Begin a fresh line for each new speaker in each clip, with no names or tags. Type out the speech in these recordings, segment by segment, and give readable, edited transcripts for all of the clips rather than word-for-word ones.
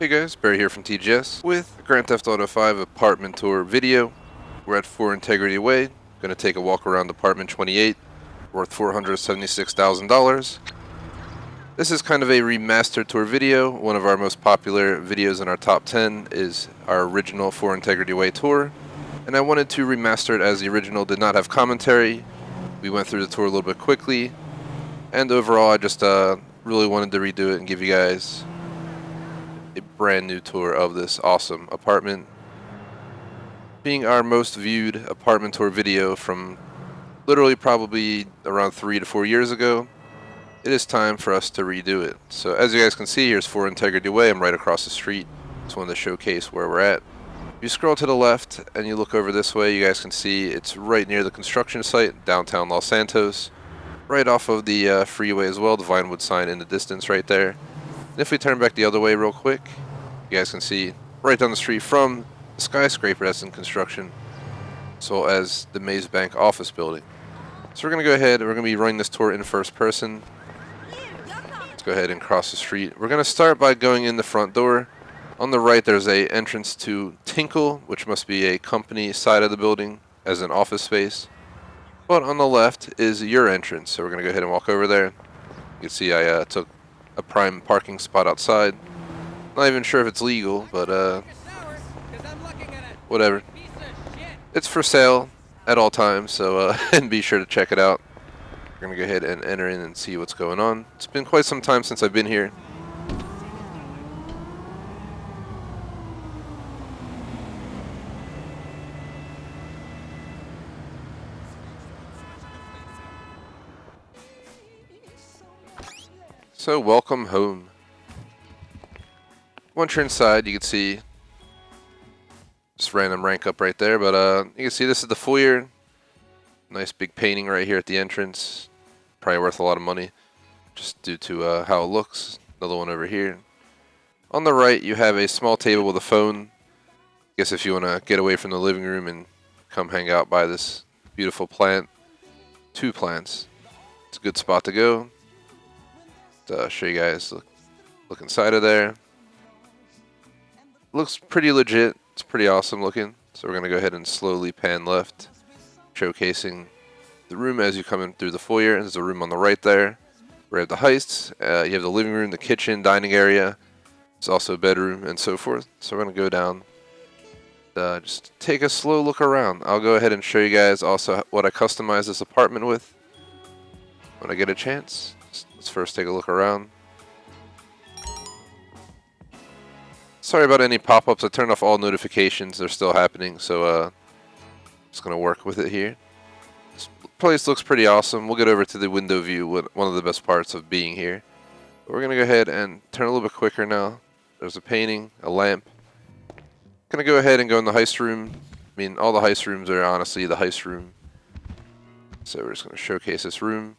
Hey guys, Barry here from TGS with a Grand Theft Auto 5 apartment tour video. We're at 4 Integrity Way. Gonna take a walk around apartment 28, worth $476,000. This is kind of a remastered tour video. One of our most popular videos in our top 10 is our original 4 Integrity Way tour. And I wanted to remaster it as the original did not have commentary. We went through the tour a little bit quickly. And overall, I just really wanted to redo it and give you guys a brand new tour of this awesome apartment. Being our most viewed apartment tour video from literally probably around 3 to 4 years ago, it is time for us to redo it. So as you guys can see, here's 4 Integrity Way. I'm right across the street. Just wanted to showcase where we're at. If you scroll to the left and you look over this way, you guys can see it's right near the construction site, downtown Los Santos, right off of the freeway as well, the Vinewood sign in the distance right there. And if we turn back the other way real quick, you guys can see right down the street from the skyscraper that's in construction, as well as the Maze Bank office building. So we're going to go ahead and we're going to be running this tour in first person. Let's go ahead and cross the street. We're going to start by going in the front door. On the right there's a entrance to Tinkle, which must be a company side of the building as an office space. But on the left is your entrance, so we're going to go ahead and walk over there. You can see I took a prime parking spot outside. Not even sure if it's legal, but whatever. It's for sale at all times, so and be sure to check it out. We're gonna go ahead and enter in and see what's going on. It's been quite some time since I've been here. So welcome home. Once you're inside, you can see just random rank up right there, but you can see this is the foyer. Nice big painting right here at the entrance. Probably worth a lot of money just due to how it looks. Another one over here. On the right, you have a small table with a phone. I guess if you want to get away from the living room and come hang out by this beautiful plant. 2 plants. It's a good spot to go. To show you guys, look inside of there. Looks pretty legit. It's pretty awesome looking. So we're going to go ahead and slowly pan left, showcasing the room as you come in through the foyer. There's a room on the right there. We have the Heists. You have the living room, the kitchen, dining area. There's also a bedroom and so forth. So we're going to go down. Just take a slow look around. I'll go ahead and show you guys also what I customized this apartment with when I get a chance. Let's first take a look around. Sorry about any pop-ups. I turned off all notifications. They're still happening, so just going to work with it here. This place looks pretty awesome. We'll get over to the window view, one of the best parts of being here. But we're going to go ahead and turn a little bit quicker now. There's a painting, a lamp. Going to go ahead and go in the heist room. I mean, all the heist rooms are honestly the heist room. So we're just going to showcase this room.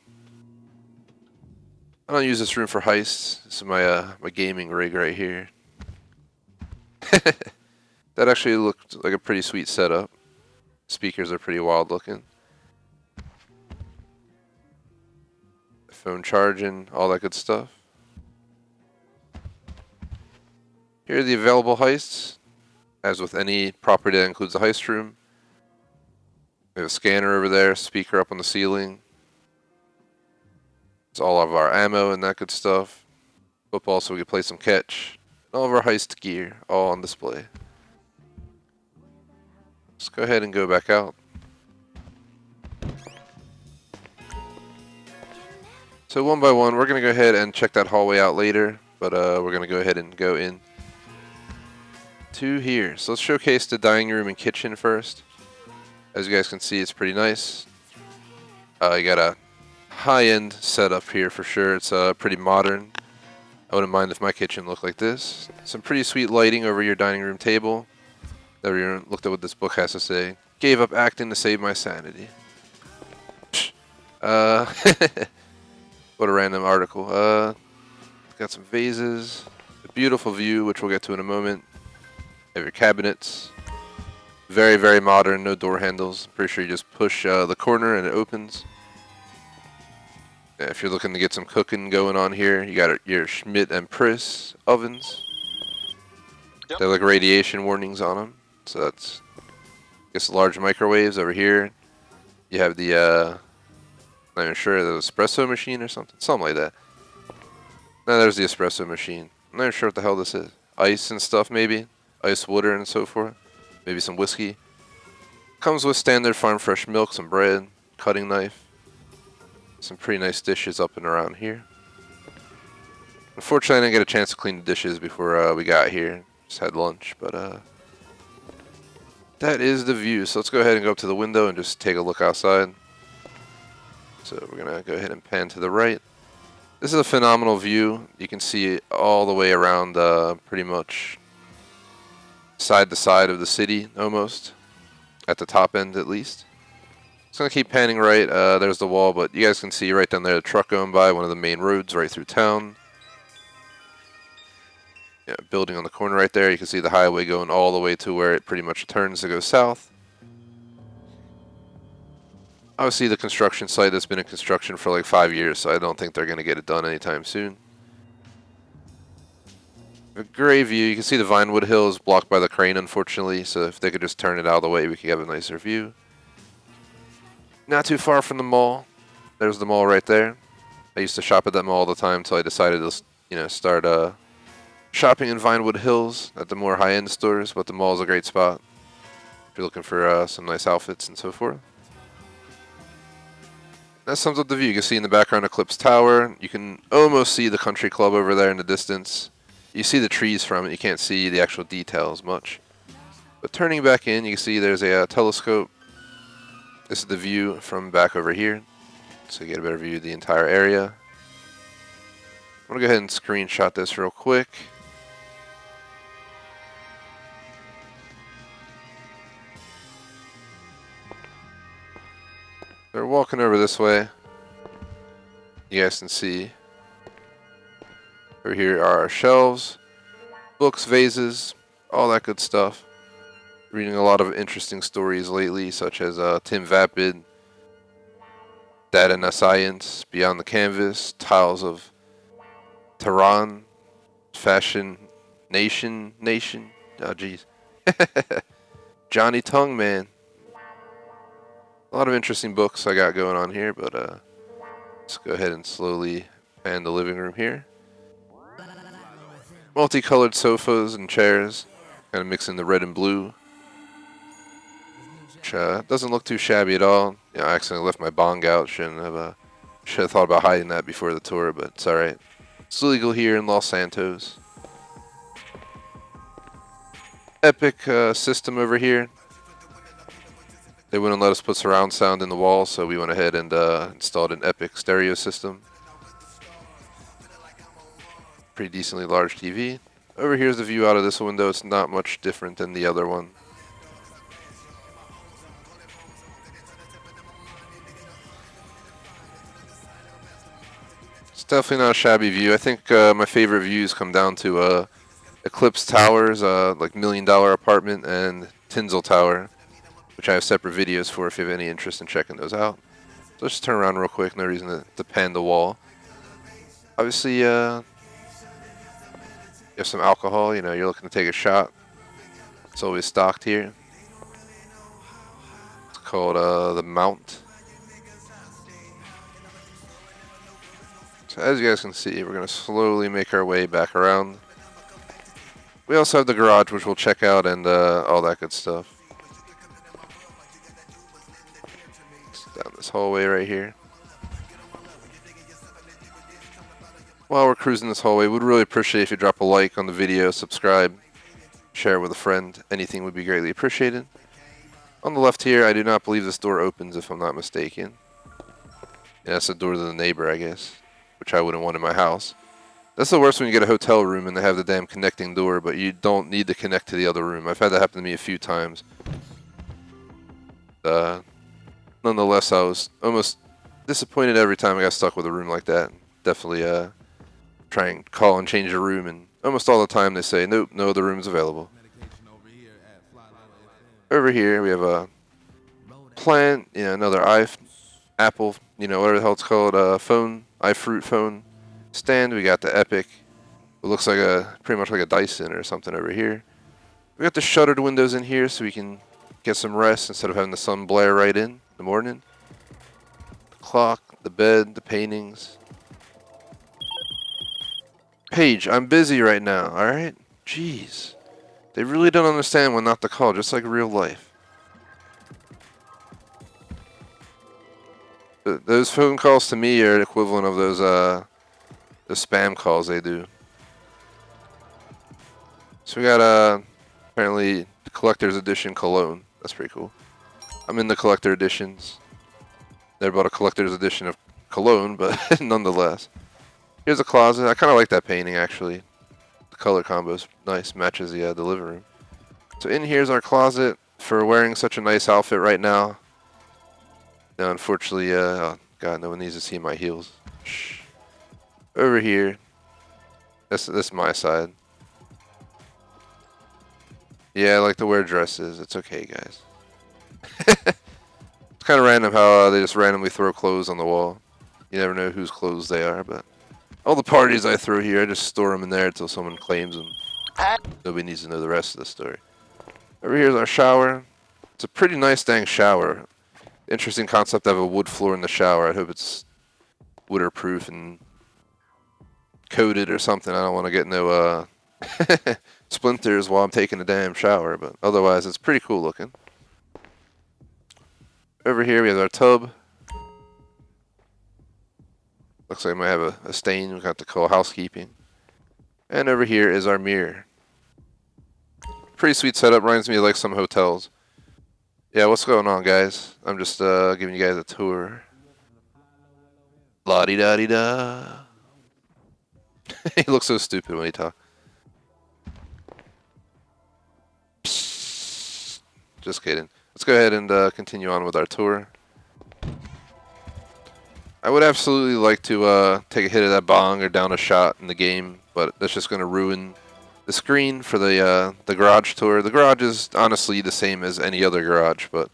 I don't use this room for heists. This is my my gaming rig right here. That actually looked like a pretty sweet setup. Speakers are pretty wild looking. Phone charging, all that good stuff. Here are the available heists. As with any property that includes a heist room. We have a scanner over there, speaker up on the ceiling. It's all of our ammo and that good stuff. Football so we can play some catch. All of our heist gear all on display. Let's go ahead and go back out. So one by one, we're going to go ahead and check that hallway out later. But we're going to go ahead and go in to here. So let's showcase the dining room and kitchen first. As you guys can see, it's pretty nice. You got a high-end setup here for sure. It's pretty modern. I wouldn't mind if my kitchen looked like this. Some pretty sweet lighting over your dining room table. Everyone looked at what this book has to say. Gave up acting to save my sanity. What a random article. Got some vases. A beautiful view, which we'll get to in a moment. Have your cabinets. Very, very modern. No door handles. Pretty sure you just push the corner and it opens. If you're looking to get some cooking going on here, you got your Schmidt and Priss ovens. They have like radiation warnings on them. So that's, I guess, large microwaves over here. You have the, not even sure, the espresso machine or something. Something like that. No, there's the espresso machine. I'm not even sure what the hell this is. Ice and stuff, maybe. Ice water and so forth. Maybe some whiskey. Comes with standard farm fresh milk, some bread, cutting knife. Some pretty nice dishes up and around here. Unfortunately, I didn't get a chance to clean the dishes before we got here. Just had lunch, but that is the view. So let's go ahead and go up to the window and just take a look outside. So we're gonna go ahead and pan to the right. This is a phenomenal view. You can see it all the way around, pretty much side to side of the city, almost. At the top end, at least. Just gonna keep panning right. There's the wall, but you guys can see right down there the truck going by, one of the main roads right through town. Yeah, building on the corner right there. You can see the highway going all the way to where it pretty much turns to go south. Obviously, the construction site that's been in construction for like 5 years, so I don't think they're going to get it done anytime soon. A great view. You can see the Vinewood Hill is blocked by the crane, unfortunately, so if they could just turn it out of the way, we could have a nicer view. Not too far from the mall. There's the mall right there. I used to shop at that mall all the time until I decided to, start shopping in Vinewood Hills at the more high-end stores, but the mall is a great spot if you're looking for some nice outfits and so forth. That sums up the view. You can see in the background Eclipse Tower. You can almost see the country club over there in the distance. You see the trees from it. You can't see the actual details much. But turning back in, you can see there's a telescope. This is the view from back over here. So you get a better view of the entire area. I'm going to go ahead and screenshot this real quick. They're walking over this way. You guys can see. Over here are our shelves, books, vases, all that good stuff. Reading a lot of interesting stories lately, such as Tim Vapid, Data and Science, Beyond the Canvas, Tiles of Tehran, Fashion Nation. Oh, jeez. Johnny Tongue Man. A lot of interesting books I got going on here, but let's go ahead and slowly pan the living room here. Multicolored sofas and chairs, kind of mixing the red and blue, which doesn't look too shabby at all. I accidentally left my bong out. Should have thought about hiding that before the tour, but it's all right. It's legal here in Los Santos. Epic system over here. They wouldn't let us put surround sound in the wall, so we went ahead and installed an Epic stereo system. Pretty decently large TV. Over here's the view out of this window. It's not much different than the other one. It's definitely not a shabby view. I think my favorite views come down to Eclipse Towers, like $1 Million Apartment, and Tinsel Tower, which I have separate videos for if you have any interest in checking those out. So let's just turn around real quick. No reason to pan the wall. Obviously, you have some alcohol. You're looking to take a shot. It's always stocked here. It's called the Mount. So as you guys can see, we're going to slowly make our way back around. We also have the garage, which we'll check out, and all that good stuff. Down this hallway right here. While we're cruising this hallway, we'd really appreciate if you drop a like on the video, subscribe, share it with a friend. Anything would be greatly appreciated. On the left here, I do not believe this door opens, if I'm not mistaken. Yeah, that's the door to the neighbor, I guess, which I wouldn't want in my house. That's the worst when you get a hotel room and they have the damn connecting door, but you don't need to connect to the other room. I've had that happen to me a few times. Nonetheless, I was almost disappointed every time I got stuck with a room like that. Definitely try and call and change a room, and almost all the time they say, nope, no other rooms available. Over here we have a plant, another Apple, whatever the hell it's called, phone, iFruit phone stand. We got the Epic. It looks like pretty much like a Dyson or something over here. We got the shuttered windows in here so we can get some rest instead of having the sun blare right in the morning. The clock, the bed, the paintings. Paige, I'm busy right now, alright? Jeez. They really don't understand when not to call, just like real life. Those phone calls to me are equivalent of those the spam calls they do. So we got apparently the collector's edition cologne. That's pretty cool. I'm in the collector editions. Never bought a collector's edition of cologne, but nonetheless. Here's a closet. I kind of like that painting actually. The color combo's nice, matches the living room. So in here's our closet for wearing such a nice outfit right now. Now unfortunately, oh God, no one needs to see my heels. Shh. Over here, that's my side. Yeah, I like to wear dresses. It's okay, guys. It's kind of random how they just randomly throw clothes on the wall. You never know whose clothes they are, but all the parties I throw here, I just store them in there until someone claims them. Nobody needs to know the rest of the story. Over here's our shower. It's a pretty nice dang shower. Interesting concept to have a wood floor in the shower. I hope it's waterproof and coated or something. I don't want to get no splinters while I'm taking a damn shower, but otherwise it's pretty cool looking. Over here we have our tub. Looks like I might have a stain. We got to call housekeeping. And over here is our mirror. Pretty sweet setup. Reminds me of like some hotels. Yeah, what's going on, guys? I'm just giving you guys a tour. La-di-da-di-da. He looks so stupid when he talks. Just kidding. Let's go ahead and continue on with our tour. I would absolutely like to take a hit of that bong or down a shot in the game, but that's just going to ruin the screen for the garage tour. The garage is honestly the same as any other garage, but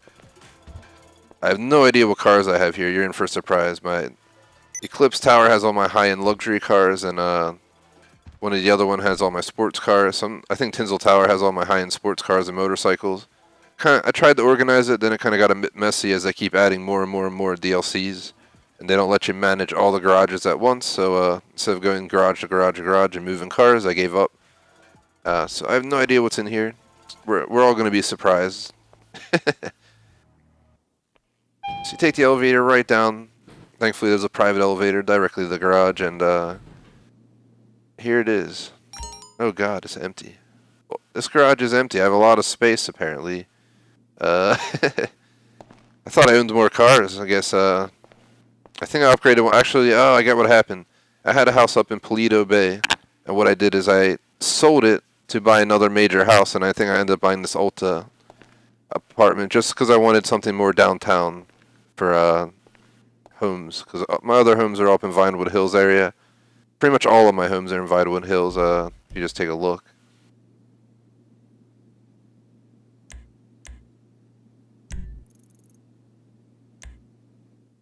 I have no idea what cars I have here. You're in for a surprise. My Eclipse Tower has all my high-end luxury cars, and one of the other one has all my sports cars. I think Tinsel Tower has all my high-end sports cars and motorcycles. I tried to organize it, then it kind of got a bit messy as they keep adding more and more and more DLCs. And they don't let you manage all the garages at once, so instead of going garage to garage to garage and moving cars, I gave up. So I have no idea what's in here. We're all going to be surprised. So you take the elevator right down. Thankfully there's a private elevator directly to the garage, and here it is. Oh God, it's empty. Well, this garage is empty. I have a lot of space apparently. I thought I owned more cars. I guess I think I upgraded one. Actually, oh, I get what happened. I had a house up in Paleto Bay, and what I did is I sold it to buy another major house, and I think I ended up buying this Ulta apartment just because I wanted something more downtown for homes, because my other homes are up in Vinewood Hills area. Pretty much all of my homes are in Vinewood Hills, if you just take a look.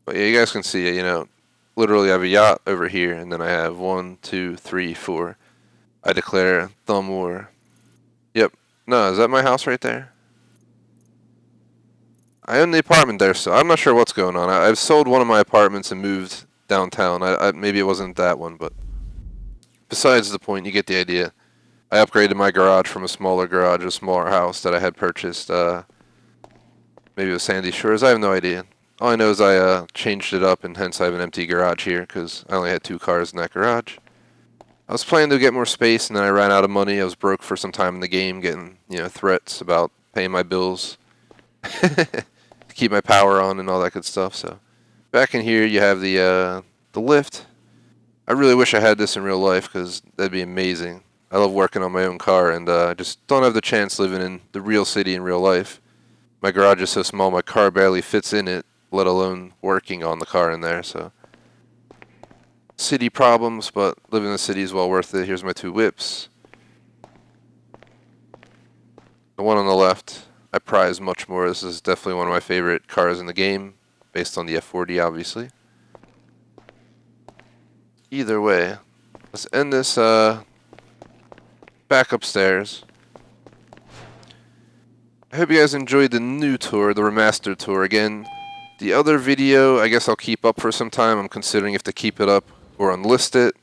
But yeah, you guys can see it, you know, literally I have a yacht over here, and then I have 1, 2, 3, 4. I declare thumb war. Yep. No, is that my house right there? I own the apartment there, so I'm not sure what's going on. I've sold one of my apartments and moved downtown. Maybe it wasn't that one, but besides the point, you get the idea. I upgraded my garage from a smaller garage, a smaller house that I had purchased. Maybe it was Sandy Shores. I have no idea. All I know is I changed it up, and hence I have an empty garage here because I only had 2 cars in that garage. I was planning to get more space, and then I ran out of money. I was broke for some time in the game, getting threats about paying my bills to keep my power on and all that good stuff. So back in here, you have the lift. I really wish I had this in real life because that'd be amazing. I love working on my own car, and I just don't have the chance living in the real city in real life. My garage is so small, my car barely fits in it, let alone working on the car in there. So city problems, but living in the city is well worth it. Here's my 2 whips. The one on the left, I prize much more. This is definitely one of my favorite cars in the game, based on the F40, obviously. Either way, let's end this back upstairs. I hope you guys enjoyed the new tour, the Remastered tour. Again, the other video, I guess I'll keep up for some time. I'm considering if to keep it up or unlist it.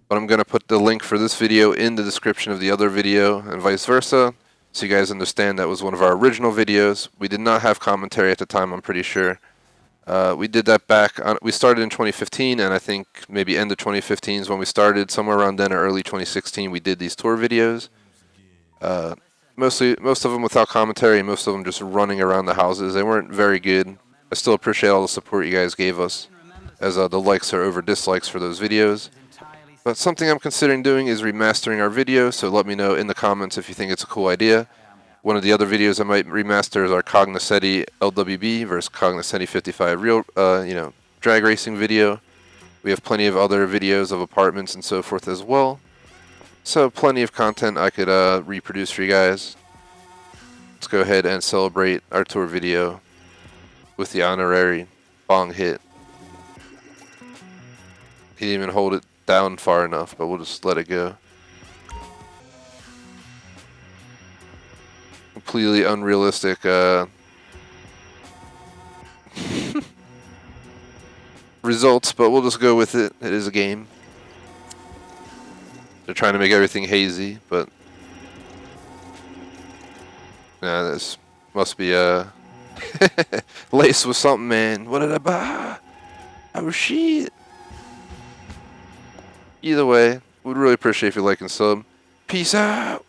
But I'm going to put the link for this video in the description of the other video and vice versa, so you guys understand that was one of our original videos. We did not have commentary at the time, I'm pretty sure. We did that we started in 2015, and I think maybe end of 2015 is when we started. Somewhere around then or early 2016, we did these tour videos. Most of them without commentary, most of them just running around the houses. They weren't very good. I still appreciate all the support you guys gave us, as the likes are over dislikes for those videos. But something I'm considering doing is remastering our video, so let me know in the comments if you think it's a cool idea. One of the other videos I might remaster is our Cognoscenti LWB versus Cognoscenti 55 real, drag racing video. We have plenty of other videos of apartments and so forth as well. So plenty of content I could reproduce for you guys. Let's go ahead and celebrate our tour video with the honorary bong hit. He didn't even hold it down far enough, but we'll just let it go. Completely unrealistic results, but we'll just go with it. It is a game. They're trying to make everything hazy, but nah, this must be laced with something, man. What did I buy? Oh shit. Either way, we'd really appreciate if you like and sub. Peace out.